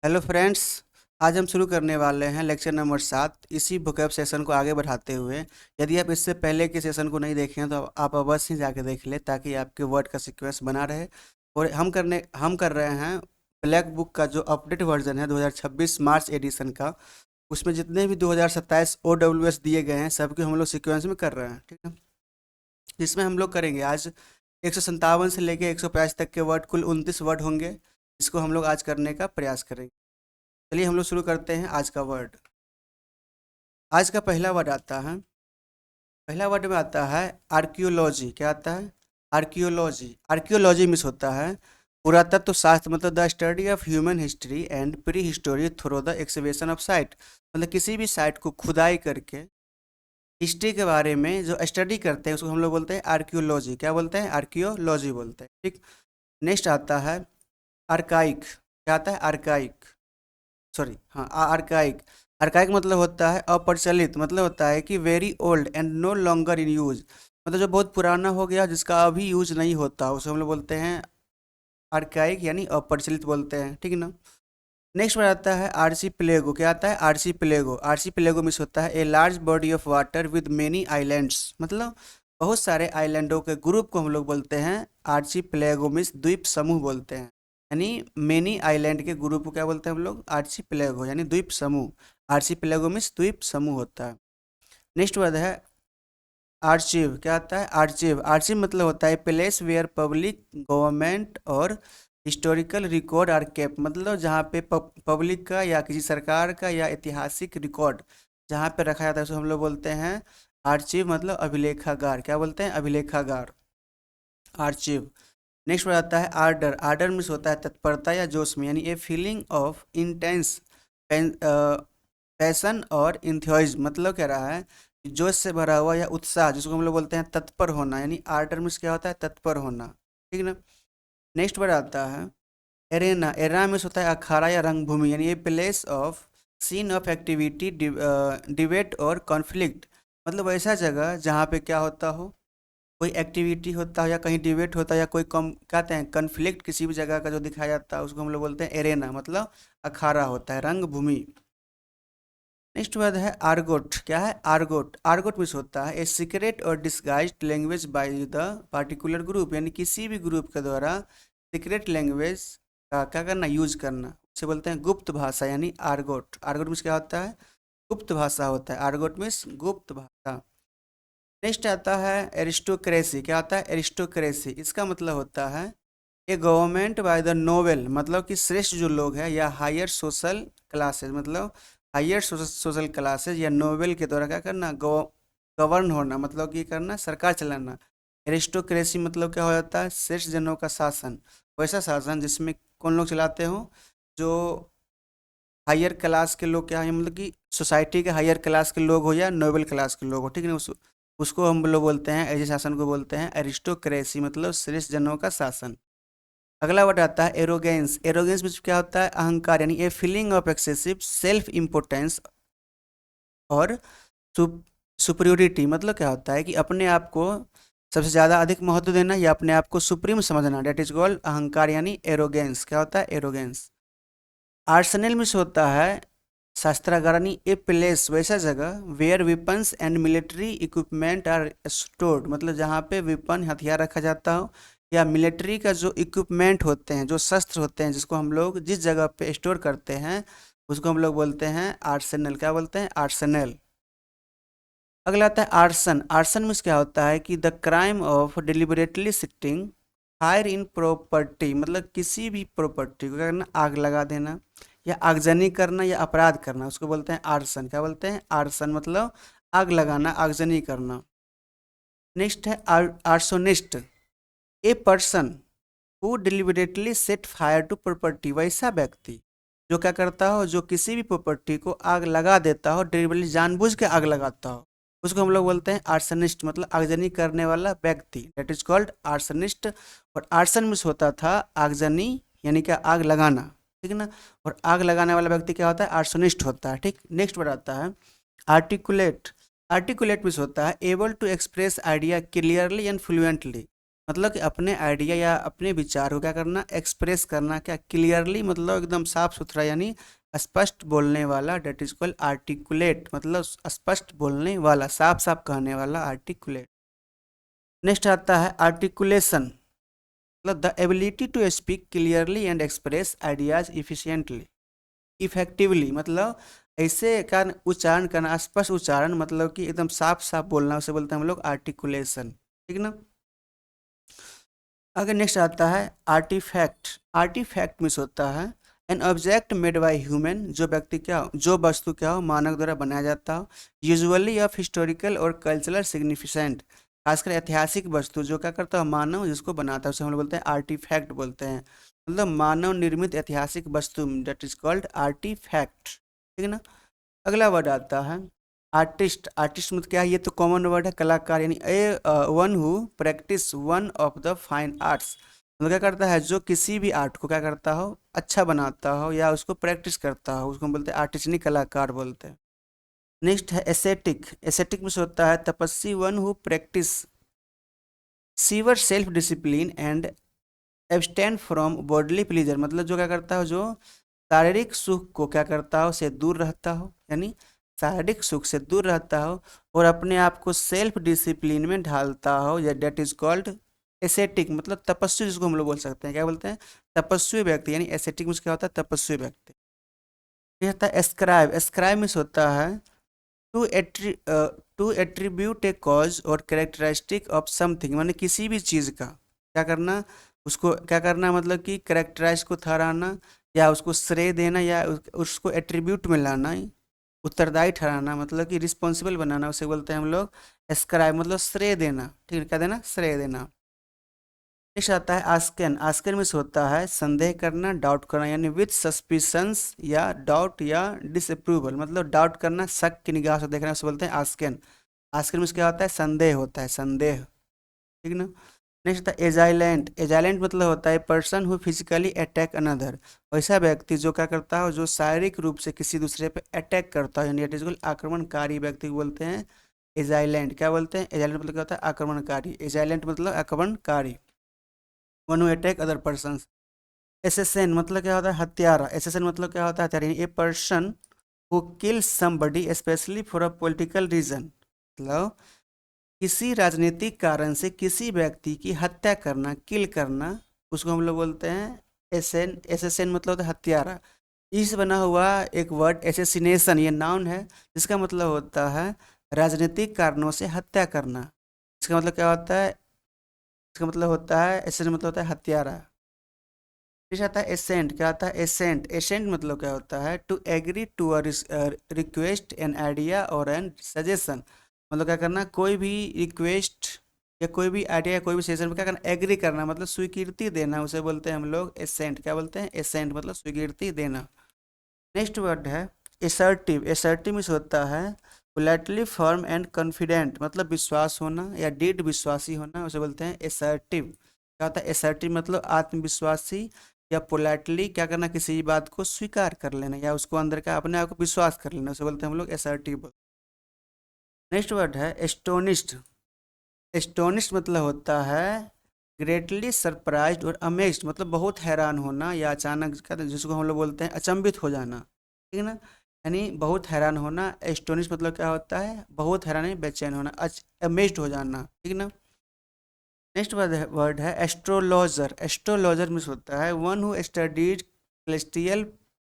Hello friends. आज हम शुरू करने वाले हैं लेक्चर नंबर 7 इसी वोकैब सेशन को आगे बढ़ाते हुए। यदि आप इससे पहले के सेशन को नहीं देखे हैं तो आप अवश्य ही जाके देख लें ताकि आपके वर्ड का सीक्वेंस बना रहे। और हम कर रहे हैं ब्लैक बुक का जो अपडेट वर्जन है 2026 मार्च एडिशन का। उसमें जितने भी 2027 OWS दिए गए हैं सबके हम लोग सीक्वेंस में कर रहे हैं, ठीक है। जिसमें हम लोग करेंगे आज 157 से लेके 185 तक के वर्ड, कुल 29 वर्ड होंगे। इसको हम लोग आज करने का प्रयास करेंगे। चलिए हम लोग शुरू करते हैं आज का वर्ड। आज का पहला वर्ड आता है, पहला वर्ड में आता है आर्कियोलॉजी। क्या आता है? आर्कियोलॉजी। आर्कियोलॉजी मिस होता है पुरातत्व शास्त्र, मतलब the study of human history and pre history through the excavation of site. मतलब किसी भी साइट को खुदाई करके हिस्ट्री के बारे में जो स्टडी करते हैं उसको हम लोग बोलते हैं आर्कियोलॉजी। क्या बोलते हैं? आर्कियोलॉजी बोलते हैं, ठीक। नेक्स्ट आता है आर्काइक। क्या आता है? आर्काइक, सॉरी, हाँ, आर्काइक। आर्काइक मतलब होता है अप्रचलित, मतलब होता है कि very old and no longer in use. मतलब जो बहुत पुराना हो गया जिसका अभी यूज नहीं होता उसे हम लोग बोलते हैं आर्काइक, यानी अप्रचलित बोलते हैं, ठीक है ना। नेक्स्ट में आता है आरसी प्लेगो। क्या आता है? आरसी प्लेगो। आरसी प्लेगो मीन्स होता है a large body of water with many islands. मतलब बहुत सारे आइलैंडों के ग्रुप को हम लोग बोलते हैं आरसी प्लेगो, मीन्स द्वीप समूह बोलते हैं। यानी मेनी आइलैंड के ग्रुप को क्या बोलते हैं हम लोग? आरसी प्लेगो, यानी द्वीप समूह। आरसी प्लेगो मीन्स द्वीप समूह होता है। नेक्स्ट वर्ड है आर्चिव। क्या आता है? आर्चिव। आर्चिव मतलब होता है प्लेस वेयर पब्लिक, गवर्नमेंट और हिस्टोरिकल रिकॉर्ड आर केप्ट। मतलब जहाँ पे पब्लिक का या किसी सरकार का या ऐतिहासिक रिकॉर्ड जहाँ पे रखा जाता है उसको हम लोग बोलते हैं आर्चिव, मतलब अभिलेखागार। क्या बोलते हैं? अभिलेखागार, आर्चिव। नेक्स्ट वर्ड आता है आर्डर। आर्डर मीन्स होता है तत्परता या जोश में, यानी a feeling of intense passion और इंथ्योइज्म। मतलब कह रहा है कि जोश से भरा हुआ या उत्साह, जिसको हम लोग बोलते हैं तत्पर होना, यानी आर्डर मीन्स क्या होता है? तत्पर होना, ठीक ना। नेक्स्ट वर्ड आता है एरेना। एरेना मीन्स होता है अखाड़ा या रंगभूमि, यानी a place of scene of activity, debate और कॉन्फ्लिक्ट। मतलब ऐसा जगह जहाँ पे क्या होता हो, कोई एक्टिविटी होता है या कहीं डिबेट होता है या कोई कम कहते हैं कन्फ्लिक्ट किसी भी जगह का जो दिखाया जाता है उसको हम लोग बोलते हैं एरेना, मतलब अखाड़ा होता है, रंगभूमि। नेक्स्ट वर्ड है आर्गोट। क्या है? आर्गोट। आर्गोट मीन्स होता है ए सीक्रेट और disguised language by the particular group, यानी किसी भी ग्रुप के द्वारा सीक्रेट लैंग्वेज का क्या करना? यूज करना, उसे बोलते हैं गुप्त भाषा, यानी आर्गोट। आर्गोट मीन्स क्या होता है? गुप्त भाषा होता है। आर्गोट मीन्स गुप्त भाषा। नेक्स्ट आता है एरिस्टोक्रेसी। क्या आता है? एरिस्टोक्रेसी। इसका मतलब होता है ए गवर्नमेंट बाय द नोबल, मतलब कि श्रेष्ठ जो लोग हैं या हायर सोशल क्लासेस, मतलब हायर सोशल क्लासेस या नोबल के द्वारा क्या करना? गवर्न होना, मतलब कि करना, सरकार चलाना। एरिस्टोक्रेसी मतलब क्या हो जाता है? श्रेष्ठ जनों का शासन। वैसा शासन जिसमें कौन लोग चलाते हो? जो हायर क्लास के लोग, क्या है, मतलब कि सोसाइटी के हायर क्लास के लोग हो या नोबल क्लास के लोग हो, ठीक है ना। उसको हम लोग बोलते हैं, ऐसे शासन को बोलते हैं एरिस्टोक्रेसी, मतलब श्रेष्ठ जनों का शासन। अगला वर्ड आता है एरोगेंस। एरोगेंस में क्या होता है? अहंकार, यानी a feeling of excessive self importance और सुपरियोरिटी। मतलब क्या होता है कि अपने आप को सबसे ज़्यादा अधिक महत्व देना या अपने आप को सुप्रीम समझना, डेट इज कॉल्ड अहंकार, यानी एरोगेंस। क्या होता है? एरोगेंस। आर्सेनल में से होता है शस्त्रागार, यानी ए प्लेस, वैसा जगह where weapons and military equipment are stored. मतलब जहाँ पे वेपन, हथियार रखा जाता हो या मिलिट्री का जो इक्विपमेंट होते हैं, जो शस्त्र होते हैं, जिसको हम लोग जिस जगह पे स्टोर करते हैं उसको हम लोग बोलते हैं आर्सेनल। क्या बोलते हैं? आर्सेनल। अगला आता है आर्सन। आर्सन में क्या होता है कि the crime of deliberately sitting fire in property. मतलब किसी भी प्रॉपर्टी को क्या करना? आग लगा देना या आगजनी करना या अपराध करना, उसको बोलते हैं आर्सन। क्या बोलते हैं? आर्सन, मतलब आग लगाना, आगजनी करना। नेक्स्ट है arsonist. A person who deliberately set fire to property. वैसा व्यक्ति जो क्या करता हो? जो किसी भी प्रॉपर्टी को आग लगा देता हो, डिलिबरेटली जानबूझ के आग लगाता हो, उसको हम लोग बोलते हैं आर्सनिस्ट, मतलब आगजनी करने वाला व्यक्ति, डेट इज कॉल्ड आर्सनिस्ट। और आर्सन मीन्स होता था आगजनी, यानी क्या? आग लगाना, ठीक है ना। और आग लगाने वाला व्यक्ति क्या होता है? आर्सनिस्ट होता है, ठीक। नेक्स्ट वर्ड आता है आर्टिकुलेट। आर्टिकुलेट मीन्स होता है able to express idea clearly and fluently. मतलब कि अपने आइडिया या अपने विचार को क्या करना, एक्सप्रेस करना, क्या क्लियरली मतलब एकदम साफ सुथरा यानी स्पष्ट बोलने वाला, डेट इज कॉल्ड आर्टिकुलेट, मतलब स्पष्ट बोलने वाला, साफ साफ कहने वाला, आर्टिकुलेट। नेक्स्ट आता है आर्टिकुलेशन, मतलब the ability to speak clearly and express ideas efficiently effectively, मतलब ऐसे का उच्चारण करना, स्पष्ट उच्चारण, मतलब कि एकदम साफ साफ बोलना, उसे बोलते हैं हम लोग आर्टिकुलेशन, ठीक ना। आगे नेक्स्ट आता है आर्टिफैक्ट। आर्टिफैक्ट मीन्स होता है an object made by human, जो व्यक्ति क्या हो, जो वस्तु क्या हो, मानव द्वारा बनाया जाता हो, यूजुअली ऑफ हिस्टोरिकल और कल्चरल सिग्निफिकेंट, खासकर ऐतिहासिक वस्तु जो क्या करता है मानव जिसको बनाता है उसे हम लोग बोलते हैं आर्टिफैक्ट बोलते हैं, मतलब मानव निर्मित ऐतिहासिक वस्तु, दैट इज कॉल्ड आर्टिफैक्ट, ठीक है ना। अगला वर्ड आता है आर्टिस्ट। आर्टिस्ट मतलब क्या है, ये तो कॉमन वर्ड है, कलाकार, यानी a one who practise one of the fine arts, मतलब क्या करता है जो किसी भी आर्ट को क्या करता हो, अच्छा बनाता हो या उसको प्रैक्टिस करता हो, उसको हम बोलते हैं आर्टिस्ट, नहीं कलाकार बोलते हैं। नेक्स्ट है एसेटिक। एसेटिक में से होता है तपस्वी, one who practice sewer self discipline and abstain from bodily pleaser, मतलब जो क्या करता हो, जो शारीरिक सुख को क्या करता हो से दूर रहता हो, यानी शारीरिक सुख से दूर रहता हो और अपने आप को सेल्फ डिसिप्लिन में ढालता हो, या डेट इज कॉल्ड एसेटिक, मतलब तपस्वी, जिसको हम लोग बोल सकते हैं, क्या बोलते हैं, तपस्वी व्यक्ति, यानी एसेटिक में क्या होता है, तपस्वी व्यक्ति। ये होता है एस्क्राइब। एस्क्राइब में होता है to attri to attribute a cause और कैरेक्टरिस्टिक ऑफ समथिंग, माने किसी भी चीज़ का क्या करना, उसको क्या करना, मतलब कि कैरेक्टराइज को ठहराना या उसको श्रेय देना या उसको एट्रीब्यूट में लाना, उत्तरदायी ठहराना, मतलब कि रिस्पॉन्सिबल बनाना, उसे बोलते हैं हम लोग एस्क्राइब, मतलब श्रेय देना, ठीक है, क्या देना, श्रेय देना। नेक्स्ट आता है आस्कन। आस्कन में से होता है संदेह करना, डाउट करना, यानी विथ सस्पिशंस या डाउट या डिसअप्रूवल, मतलब डाउट करना, शक की निगाह से देखना, उसे बोलते हैं आस्कन। आस्कन में क्या होता है, संदेह होता है, संदेह, ठीक ना। नेक्स्ट होता है एजाइलेंट। एजाइलेंट मतलब होता है person who physically attack another, वैसा व्यक्ति जो क्या करता हो, जो शारीरिक रूप से किसी दूसरे पे अटैक करता है, यानी इट इज आक्रमणकारी व्यक्ति को बोलते हैं एजाइलेंट। क्या बोलते हैं, एजाइलेंट मतलब क्या होता है, आक्रमणकारी। एजाइलेंट मतलब आक्रमणकारी, one who attack other person. Assassin मतलब क्या होता है, हत्यारा। एसेसन मतलब क्या होता है, हत्यारा, a person who kill somebody specially for a political reason, मतलब किसी राजनीतिक कारण से किसी व्यक्ति की हत्या करना, किल करना, उसको हम लोग बोलते हैं एसेन। एसेसन मतलब होता है हत्यारा। इस बना हुआ एक वर्ड एसेसिनेशन, ये नाउन है, जिसका मतलब होता है राजनीतिक कारणों से हत्या करना। इसका मतलब क्या होता है, इसका मतलब होता है एसेसन मतलब होता है हत्यारा। फिर आता है एसेंट। क्या आता है एसेंट। एसेंट मतलब क्या होता है to agree to a request, an idea और एन सजेशन, मतलब क्या करना, कोई भी रिक्वेस्ट या कोई भी आइडिया या कोई भी सजेशन पर क्या करना, एग्री करना, मतलब स्वीकृति देना, उसे बोलते हैं हम लोग एसेंट। क्या बोलते हैं, एसेंट, मतलब स्वीकृति देना। नेक्स्ट वर्ड है एसर्टिव। एसर्टिव मीन्स होता है पोलाइटली फर्म एंड कॉन्फिडेंट, मतलब विश्वास होना या दृढ़ विश्वासी होना, उसे बोलते हैं एसर्टिव। क्या होता है एसर्टिव, मतलब आत्मविश्वासी या पोलाइटली क्या करना, किसी बात को स्वीकार कर लेना या उसको अंदर का अपने आप को विश्वास कर लेना, उसे बोलते हैं हम लोग एसर्टिव। नेक्स्ट वर्ड है एस्टोनिश्ड। एस्टोनिश्ड मतलब होता है ग्रेटली सरप्राइज्ड और अमेज्ड, मतलब बहुत हैरान होना या अचानक जिसको हम लोग बोलते हैं अचंभित हो जाना, ठीक है ना, यानी बहुत हैरान होना। एस्टोनिश मतलब क्या होता है, बहुत हैरान है, बेचैन होना, अमेज्ड हो जाना, ठीक ना। नेक्स्ट वर्ड है एस्ट्रोलॉजर। एस्ट्रोलॉजर मीन्स होता है one who studies celestial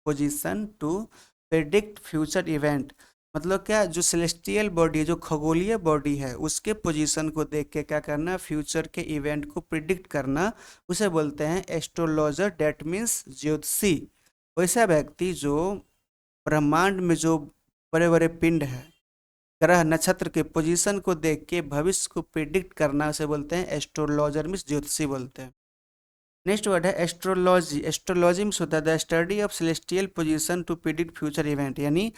position to predict future event, मतलब क्या, जो सेलेस्टियल बॉडी है, जो खगोलीय बॉडी है, उसके पोजीशन को देख के क्या करना, फ्यूचर के इवेंट को प्रिडिक्ट करना, उसे बोलते हैं एस्ट्रोलॉजर, डेट मीन्स ज्योतिषी। वैसा व्यक्ति जो ब्रह्मांड में जो बड़े बड़े पिंड है, ग्रह नक्षत्र के पोजीशन को देख के भविष्य को प्रिडिक्ट करना, उसे बोलते हैं एस्ट्रोलॉजर, मीन्स ज्योतिषी बोलते हैं। नेक्स्ट वर्ड है एस्ट्रोलॉजी। एस्ट्रोलॉजी में होता है the study of celestial position to predict future event, यानी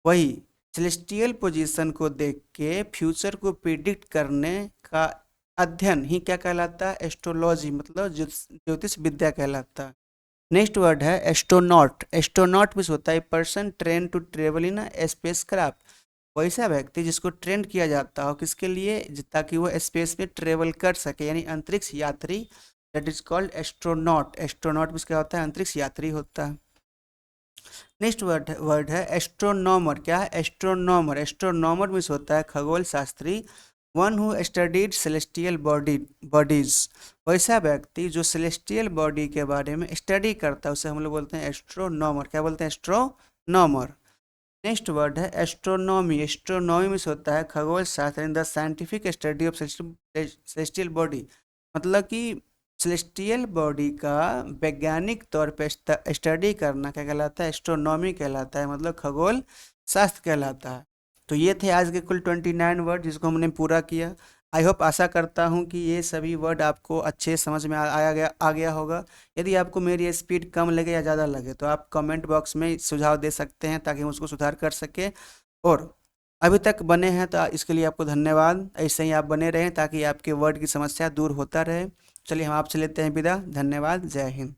वही सेलेस्टियल पोजीशन को देख के फ्यूचर को प्रिडिक्ट करने का अध्ययन ही क्या कहलाता है, एस्ट्रोलॉजी, मतलब ज्योतिष विद्या कहलाता है। नेक्स्ट वर्ड है एस्ट्रोनॉट। एस्ट्रोनॉट में होता है person train to travel in space craft, वैसा व्यक्ति जिसको ट्रेंड किया जाता हो किसके लिए, ताकि वो स्पेस में ट्रेवल कर सके, यानी अंतरिक्ष यात्री, that is called astronaut. Astronaut में क्या होता है, अंतरिक्ष यात्री होता है। नेक्स्ट वर्ड है एस्ट्रोनॉमर। क्या है एस्ट्रोनॉमर? एस्ट्रोनॉमर मीन्स होता है खगोल Shastri, one who studied celestial bodies. वैसा व्यक्ति जो सेलेस्टियल बॉडी के बारे में स्टडी करता है उसे हम लोग बोलते हैं एस्ट्रोनॉमर। क्या बोलते हैं, एस्ट्रोनॉमर। नेक्स्ट वर्ड है एस्ट्रोनॉमी। एस्ट्रोनॉमी मीन्स होता है खगोल शास्त्र, in the scientific study of celestial body. मतलब कि सेलेस्टियल बॉडी का वैज्ञानिक तौर पे स्टडी करना क्या कहलाता है, एस्ट्रोनॉमी कहलाता है, मतलब खगोल शास्त्र कहलाता है। तो ये थे आज के कुल 29 वर्ड जिसको हमने पूरा किया। आई होप, आशा करता हूँ कि ये सभी वर्ड आपको अच्छे समझ में आ गया होगा। यदि आपको मेरी स्पीड कम लगे या ज़्यादा लगे तो आप कमेंट बॉक्स में सुझाव दे सकते हैं ताकि हम उसको सुधार कर सके। और अभी तक बने हैं तो इसके लिए आपको धन्यवाद। ऐसे ही आप बने रहें ताकि आपके वर्ड की समस्या दूर होता रहे। चलिए हम आपसे लेते हैं विदा। धन्यवाद। जय हिंद।